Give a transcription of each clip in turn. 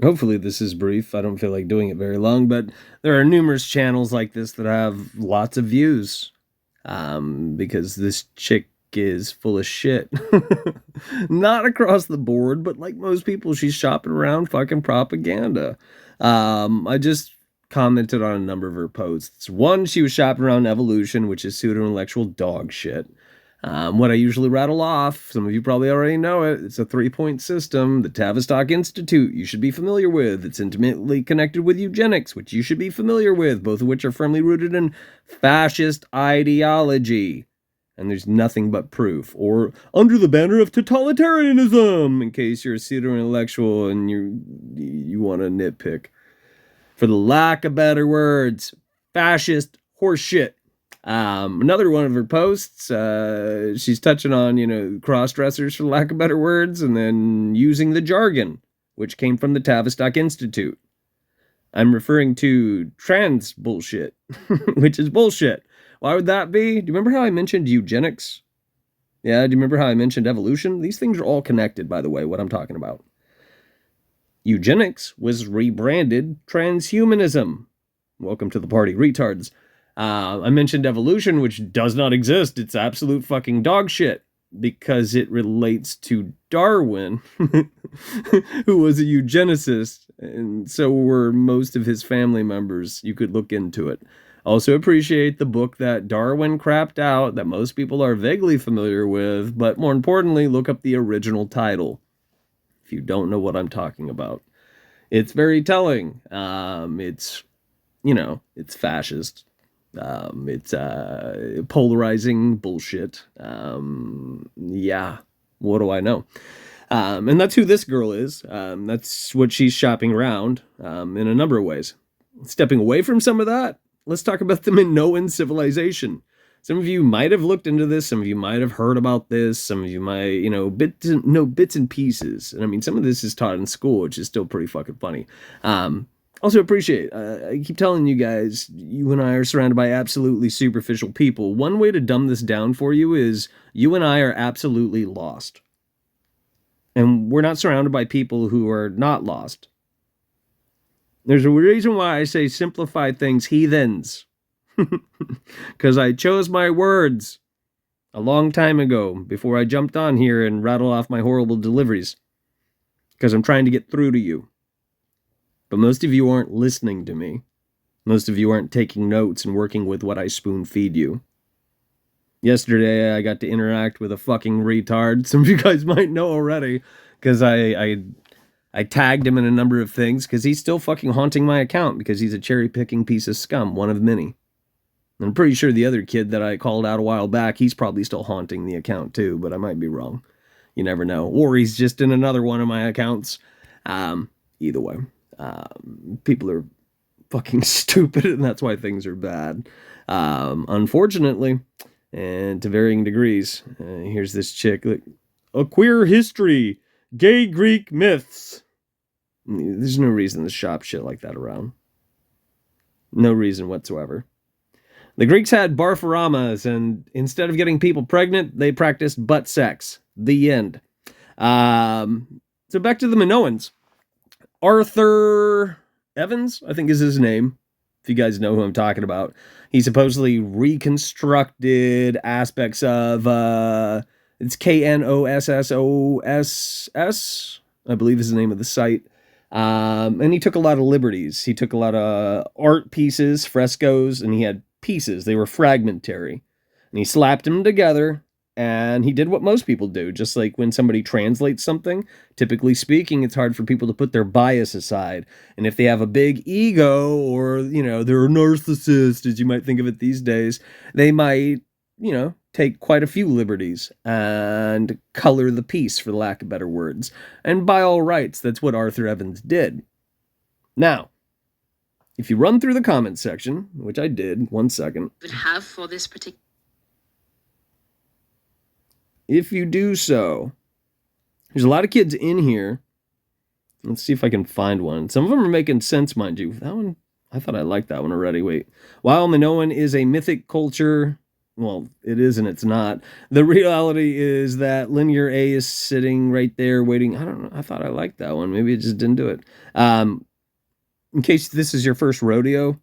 Hopefully this is brief. I don't feel like doing it very long, but there are numerous channels like this that have lots of views. Because this chick is full of shit. Not across the board, but like most people, she's shopping around fucking propaganda. I just commented on a number of her posts. One, she was shopping around evolution, which is pseudo intellectual dog shit. What I usually rattle off, some of you probably already know it, it's a 3-point system, the Tavistock Institute, you should be familiar with. It's intimately connected with eugenics, which you should be familiar with, both of which are firmly rooted in fascist ideology. And there's nothing but proof. Or under the banner of totalitarianism, in case you're a pseudo-intellectual and you want to nitpick. For the lack of better words, fascist horseshit. Another one of her posts, she's touching on, cross-dressers, for lack of better words, and then using the jargon, which came from the Tavistock Institute. I'm referring to trans bullshit, which is bullshit. Why would that be? Do you remember how I mentioned eugenics? Yeah, do you remember how I mentioned evolution? These things are all connected, by the way, what I'm talking about. Eugenics was rebranded transhumanism. Welcome to the party, retards. I mentioned evolution, which does not exist. It's absolute fucking dog shit because it relates to Darwin, who was a eugenicist, and so were most of his family members. You could look into it. Also appreciate the book that Darwin crapped out that most people are vaguely familiar with, but more importantly, look up the original title if you don't know what I'm talking about. It's very telling. It's fascist. It's polarizing bullshit. Yeah, what do I know? And that's who this girl is. That's what she's shopping around in a number of ways. Stepping away from some of that, let's talk about the Minoan civilization. Some of you might have looked into this. Some of you might have heard about this. Some of you might, know bits and pieces. And I mean, some of this is taught in school, which is still pretty fucking funny. Also appreciate, I keep telling you guys, you and I are surrounded by absolutely superficial people. One way to dumb this down for you is you and I are absolutely lost. And we're not surrounded by people who are not lost. There's a reason why I say simplify things, heathens. Because I chose my words a long time ago before I jumped on here and rattled off my horrible deliveries. Because I'm trying to get through to you. But most of you aren't listening to me. Most of you aren't taking notes and working with what I spoon feed you. Yesterday, I got to interact with a fucking retard. Some of you guys might know already, because I tagged him in a number of things, because he's still fucking haunting my account, because he's a cherry-picking piece of scum, one of many. I'm pretty sure the other kid that I called out a while back, he's probably still haunting the account too, but I might be wrong. You never know. Or he's just in another one of my accounts. Either way. People are fucking stupid, and that's why things are bad. Unfortunately, and to varying degrees. Here's this chick. Like, a queer history. Gay Greek myths. There's no reason to shop shit like that around. No reason whatsoever. The Greeks had barfaramas, and instead of getting people pregnant, they practiced butt sex. The end. So back to the Minoans. Arthur Evans, I think is his name, if you guys know who I'm talking about. He supposedly reconstructed aspects of, it's KNOSSOSS, I believe is the name of the site. And he took a lot of liberties. He took a lot of art pieces, frescoes, and he had pieces. They were fragmentary. And he slapped them together, and he did what most people do. Just like when somebody translates something, typically speaking, it's hard for people to put their bias aside. And if they have a big ego, or, they're a narcissist, as you might think of it these days, they might, take quite a few liberties and color the piece, for lack of better words. And by all rights, that's what Arthur Evans did. Now, if you run through the comments section, which I did, 1 second. Would have for this particular. If you do so, there's a lot of kids in here. Let's see if I can find one. Some of them are making sense, mind you. That one, I thought I liked that one already. Wait. While Minoan is a mythic culture, well, it is and it's not. The reality is that linear A is sitting right there waiting. I don't know. I thought I liked that one. Maybe it just didn't do it. In case this is your first rodeo,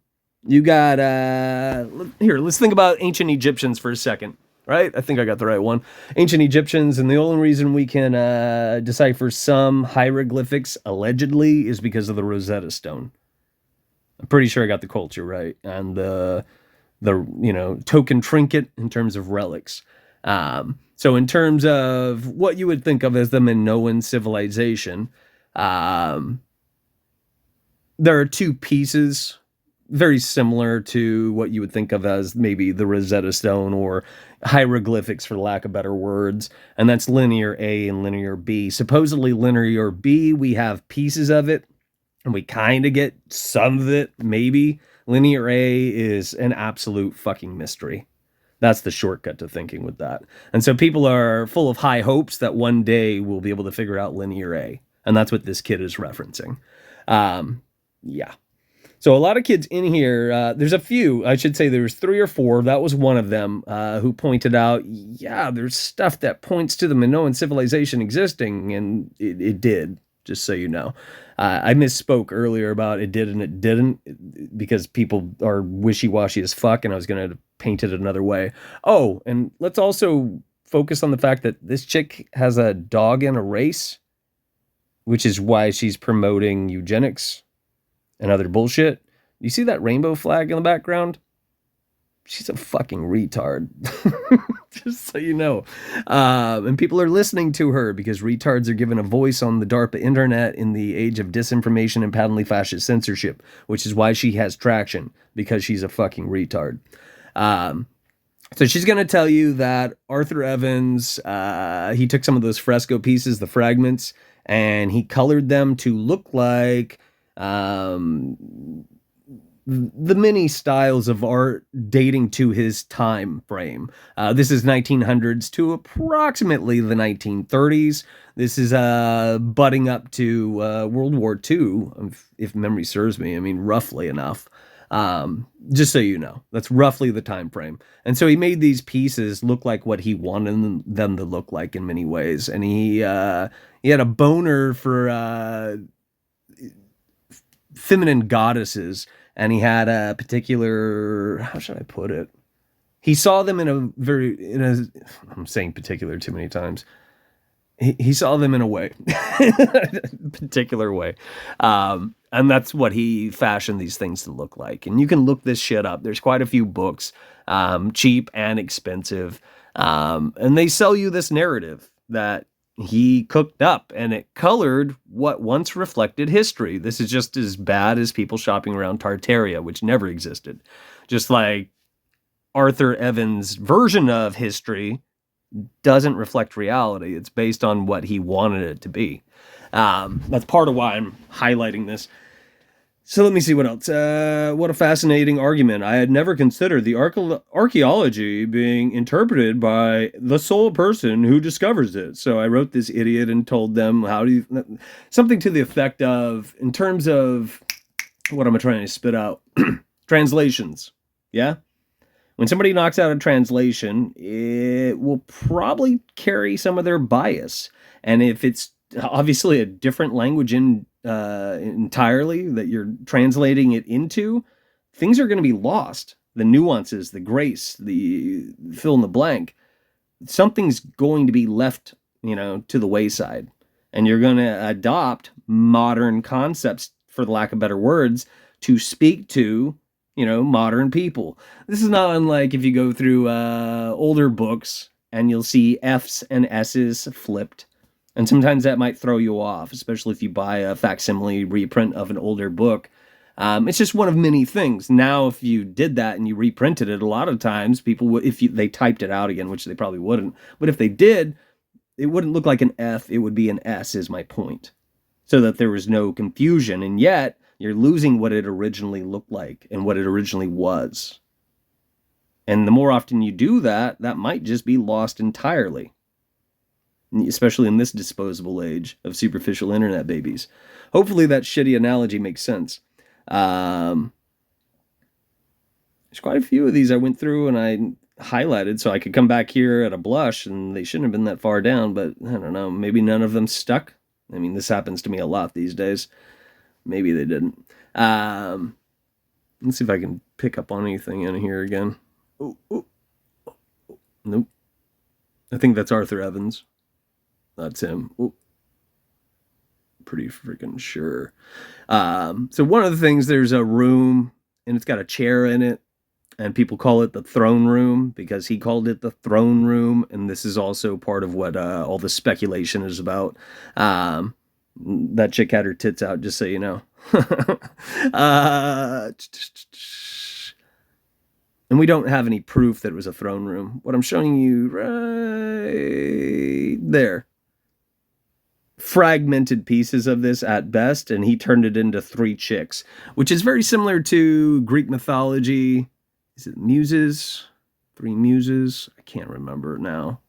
you got here, let's think about ancient Egyptians for a second. Right? I think I got the right one. Ancient Egyptians, and the only reason we can decipher some hieroglyphics allegedly is because of the Rosetta Stone. I'm pretty sure I got the culture right, and the token trinket in terms of relics. So in terms of what you would think of as the Minoan civilization, um, there are two pieces very similar to what you would think of as maybe the Rosetta Stone or hieroglyphics, for lack of better words, and that's linear A and linear B. Supposedly, linear B, we have pieces of it, and we kind of get some of it, maybe. Linear A is an absolute fucking mystery. That's the shortcut to thinking with that. And so people are full of high hopes that one day we'll be able to figure out linear A. And that's what this kid is referencing. Yeah. So a lot of kids in here, there's a few, I should say there's 3 or 4, that was one of them, who pointed out, yeah, there's stuff that points to the Minoan civilization existing, and it did, just so you know. I misspoke earlier about it did and it didn't, because people are wishy-washy as fuck, and I was going to paint it another way. Oh, and let's also focus on the fact that this chick has a dog in a race, which is why she's promoting eugenics and other bullshit. You see that rainbow flag in the background? She's a fucking retard. Just so you know. And people are listening to her because retards are given a voice on the DARPA internet in the age of disinformation and patently fascist censorship, which is why she has traction, because she's a fucking retard. So she's going to tell you that Arthur Evans, he took some of those fresco pieces, the fragments, and he colored them to look like the many styles of art dating to his time frame. This is 1900s to approximately the 1930s. This is butting up to World War II, if memory serves me. I mean, roughly enough. Just so you know, that's roughly the time frame. And so he made these pieces look like what he wanted them to look like in many ways. And he had a boner for feminine goddesses, and he had a particular, how should I put it? He saw them I'm saying particular too many times. He saw them in a way, particular way. And that's what he fashioned these things to look like. And you can look this shit up. There's quite a few books, cheap and expensive. And they sell you this narrative that he cooked up, and it colored what once reflected history. This is just as bad as people shopping around Tartaria, which never existed. Just like Arthur Evans' version of history doesn't reflect reality. It's based on what he wanted it to be. That's part of why I'm highlighting this. So let me see what else. What a fascinating argument. I had never considered the archaeology being interpreted by the sole person who discovers it. So I wrote this idiot and told them something to the effect of, in terms of, what am I trying to spit out? Translations. Yeah? When somebody knocks out a translation, it will probably carry some of their bias. And if it's obviously a different language entirely that you're translating it into, things are going to be lost. The nuances, the grace, the fill in the blank. Something's going to be left, to the wayside. And you're going to adopt modern concepts, for the lack of better words, to speak to, modern people. This is not unlike if you go through older books and you'll see F's and S's flipped. And sometimes that might throw you off, especially if you buy a facsimile reprint of an older book. It's just one of many things. Now, if you did that and you reprinted it, a lot of times people would, they typed it out again, which they probably wouldn't. But if they did, it wouldn't look like an F, it would be an S, is my point. So that there was no confusion. And yet, you're losing what it originally looked like and what it originally was. And the more often you do that, that might just be lost entirely. Especially in this disposable age of superficial internet babies. Hopefully that shitty analogy makes sense. There's quite a few of these I went through, and highlighted so I could come back here at a blush, and they shouldn't have been that far down, but I don't know. Maybe none of them stuck. I mean, this happens to me a lot these days. Maybe they didn't. Let's see if I can pick up on anything in here again. Oh, oh. Nope. I think that's Arthur Evans. That's him. Oh. Pretty freaking sure. So one of the things, there's a room, and it's got a chair in it, and people call it the throne room because he called it the throne room, and this is also part of what all the speculation is about. That chick had her tits out, just so you know. And we don't have any proof that it was a throne room. What I'm showing you right there, fragmented pieces of this at best, and he turned it into 3 chicks, which is very similar to Greek mythology. Is it muses? 3 muses? I can't remember now.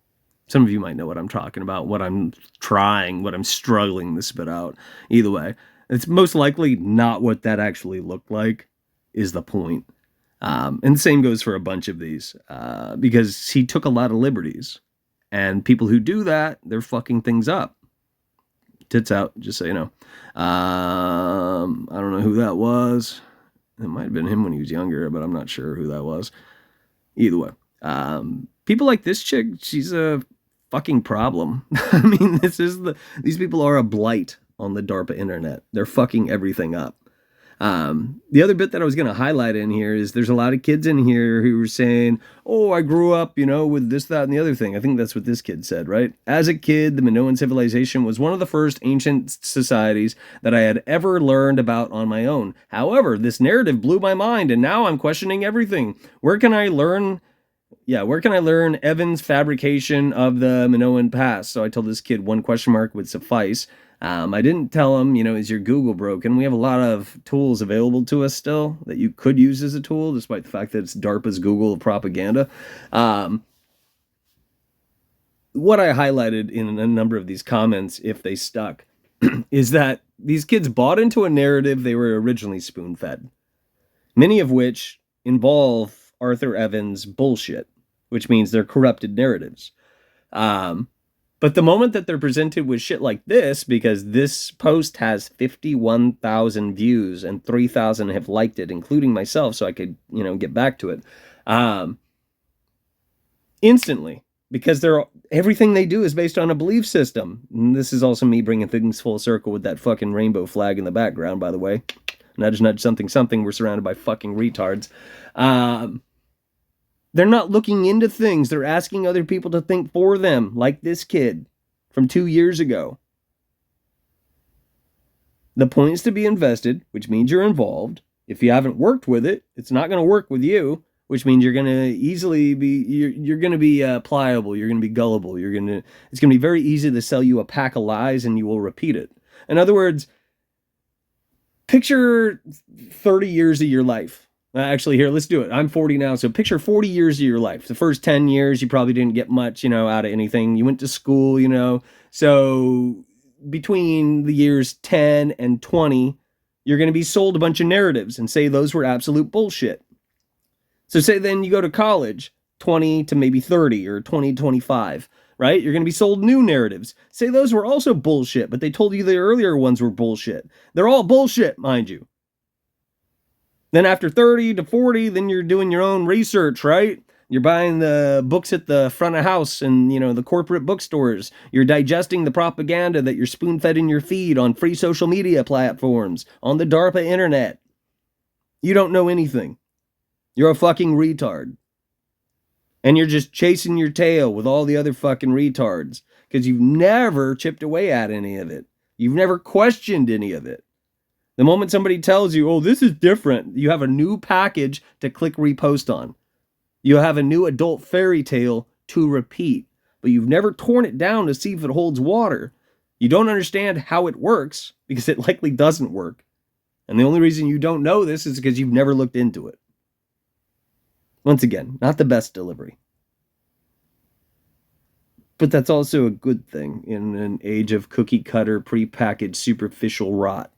Some of you might know what I'm talking about, what I'm struggling to spit out. Either way, it's most likely not what that actually looked like, is the point. And the same goes for a bunch of these, because he took a lot of liberties. And people who do that, they're fucking things up. Tits out, just so you know. I don't know who that was. It might have been him when he was younger, but I'm not sure who that was. Either way. People like this chick, she's a fucking problem. I mean, these people are a blight on the DARPA internet. They're fucking everything up. The other bit that I was going to highlight in here is there's a lot of kids in here who were saying, oh, I grew up, with this, that, and the other thing. I think that's what this kid said, right? As a kid, the Minoan civilization was one of the first ancient societies that I had ever learned about on my own. However, this narrative blew my mind, and now I'm questioning everything. Where can I learn Evan's fabrication of the Minoan past? So I told this kid 1 question mark would suffice. I didn't tell him, is your Google broken? We have a lot of tools available to us still that you could use as a tool, despite the fact that it's DARPA's Google of propaganda. What I highlighted in a number of these comments, if they stuck, is that these kids bought into a narrative they were originally spoon-fed, many of which involve Arthur Evans' bullshit, which means they're corrupted narratives. But the moment that they're presented with shit like this, because this post has 51,000 views and 3,000 have liked it, including myself, so I could, get back to it, instantly, because everything they do is based on a belief system. And this is also me bringing things full circle with that fucking rainbow flag in the background, by the way. Nudge, nudge, something, something. We're surrounded by fucking retards. They're not looking into things. They're asking other people to think for them, like this kid from 2 years ago. The point is to be invested, which means you're involved. If you haven't worked with it, it's not going to work with you, which means you're going to easily be, you're going to be pliable. You're going to be gullible. It's going to be very easy to sell you a pack of lies, and you will repeat it. In other words, picture 30 years of your life. Actually, here, let's do it. I'm 40 now, so picture 40 years of your life. The first 10 years, you probably didn't get much, out of anything. You went to school, So between the years 10 and 20, you're going to be sold a bunch of narratives and say those were absolute bullshit. So say then you go to college, 20 to maybe 30 or 20 to 25, right? You're going to be sold new narratives. Say those were also bullshit, but they told you the earlier ones were bullshit. They're all bullshit, mind you. Then after 30 to 40, then you're doing your own research, right? You're buying the books at the front of house and, the corporate bookstores. You're digesting the propaganda that you're spoon-fed in your feed on free social media platforms, on the DARPA internet. You don't know anything. You're a fucking retard. And you're just chasing your tail with all the other fucking retards because you've never chipped away at any of it. You've never questioned any of it. The moment somebody tells you, oh, this is different, you have a new package to click repost on. You have a new adult fairy tale to repeat, but you've never torn it down to see if it holds water. You don't understand how it works because it likely doesn't work. And the only reason you don't know this is because you've never looked into it. Once again, not the best delivery. But that's also a good thing in an age of cookie cutter, prepackaged, superficial rot.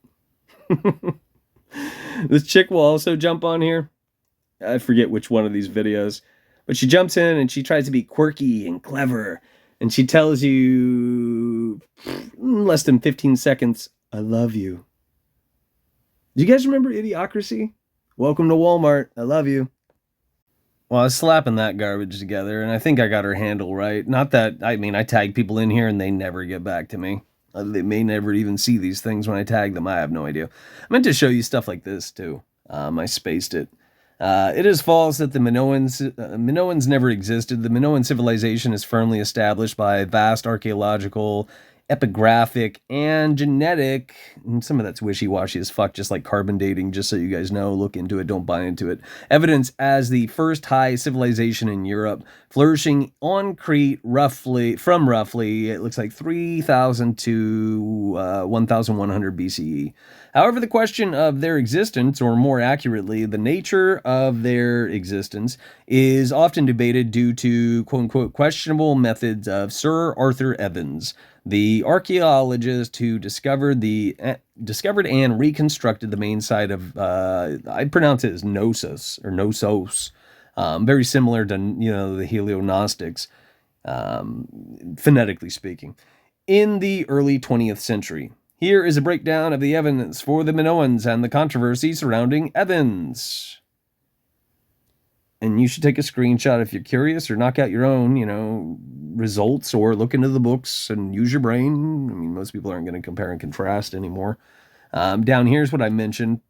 This chick will also jump on here. I forget which one of these videos, But she jumps in and she tries to be quirky and clever. And she tells you in less than 15 seconds, I love you. Do you guys remember Idiocracy? Welcome to Walmart. I love you. Well, I was slapping that garbage together, and I think I got her handle right. Not that, I mean, I tag people in here and they never get back to me. They may never even see these things when I tag them. I have no idea. I meant to show you stuff like this, too. I spaced it. It is false that the Minoans never existed. The Minoan civilization is firmly established by vast archaeological, epigraphic, and genetic. And some of that's wishy-washy as fuck, just like carbon dating, just so you guys know. Look into it, don't buy into it. Evidence as the first high civilization in Europe, flourishing on Crete roughly, it looks like 3,000 to 1,100 BCE. However, the question of their existence, or more accurately, the nature of their existence, is often debated due to quote-unquote questionable methods of Sir Arthur Evans, the archaeologist who discovered and reconstructed the main site of, I pronounce it as Knossos, very similar to, the Helio-Gnostics, phonetically speaking, in the early 20th century. Here is a breakdown of the evidence for the Minoans and the controversy surrounding Evans. And you should take a screenshot if you're curious, or knock out your own, results, or look into the books and use your brain. I mean, most people aren't going to compare and contrast anymore. Down here's what I mentioned,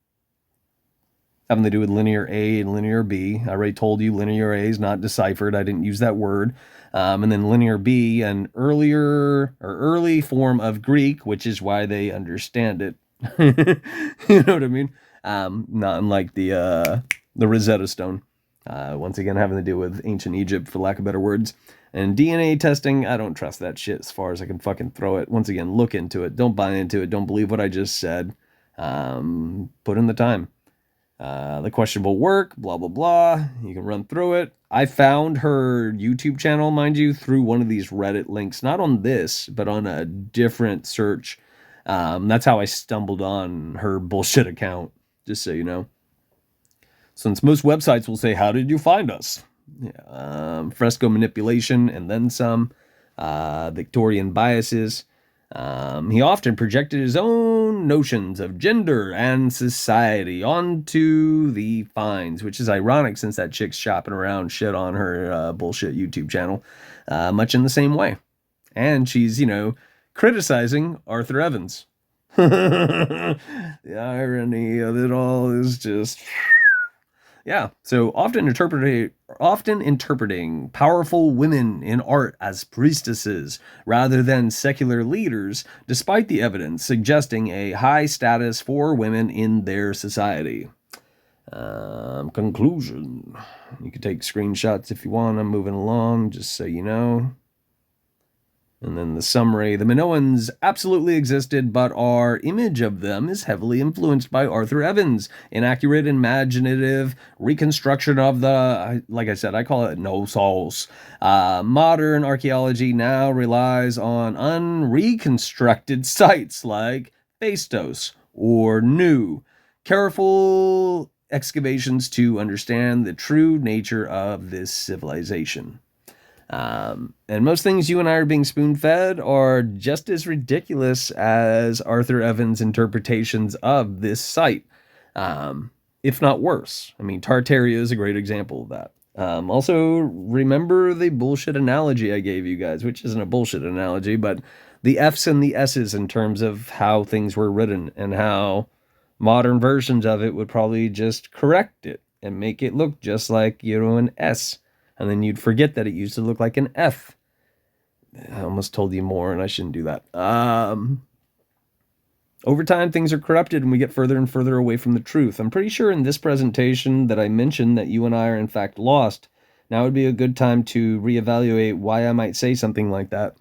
having to do with linear A and linear B. I already told you linear A is not deciphered. I didn't use that word. And then linear B, an early form of Greek, which is why they understand it. You know what I mean? Not unlike the Rosetta Stone. Once again, having to do with ancient Egypt, for lack of better words. And DNA testing, I don't trust that shit as far as I can fucking throw it. Once again, look into it. Don't buy into it. Don't believe what I just said. Put in the time. The questionable work, blah, blah, blah. You can run through it. I found her YouTube channel, mind you, through one of these Reddit links. Not on this, but on a different search. That's how I stumbled on her bullshit account, just so you know. Since most websites will say, how did you find us? Yeah, fresco manipulation and then some. Victorian biases. He often projected his own notions of gender and society onto the finds, which is ironic since that chick's shopping around shit on her bullshit YouTube channel, much in the same way. And she's, criticizing Arthur Evans. The irony of it all is just... Yeah, so often interpreting powerful women in art as priestesses rather than secular leaders, despite the evidence suggesting a high status for women in their society. Conclusion. You can take screenshots if you want. I'm moving along, just so you know. And then the summary. The Minoans absolutely existed, but our image of them is heavily influenced by Arthur Evans' inaccurate, imaginative reconstruction of the, like I said, I call it Knossos. Modern archaeology now relies on unreconstructed sites like Phaistos or Nu. Careful excavations to understand the true nature of this civilization. And most things you and I are being spoon-fed are just as ridiculous as Arthur Evans' interpretations of this site, if not worse. I mean, Tartaria is a great example of that. Also, remember the bullshit analogy I gave you guys, which isn't a bullshit analogy, but the F's and the S's in terms of how things were written and how modern versions of it would probably just correct it and make it look just like, an S. And then you'd forget that it used to look like an F. I almost told you more, and I shouldn't do that. Over time, things are corrupted, and we get further and further away from the truth. I'm pretty sure in this presentation that I mentioned that you and I are in fact lost. Now would be a good time to reevaluate why I might say something like that.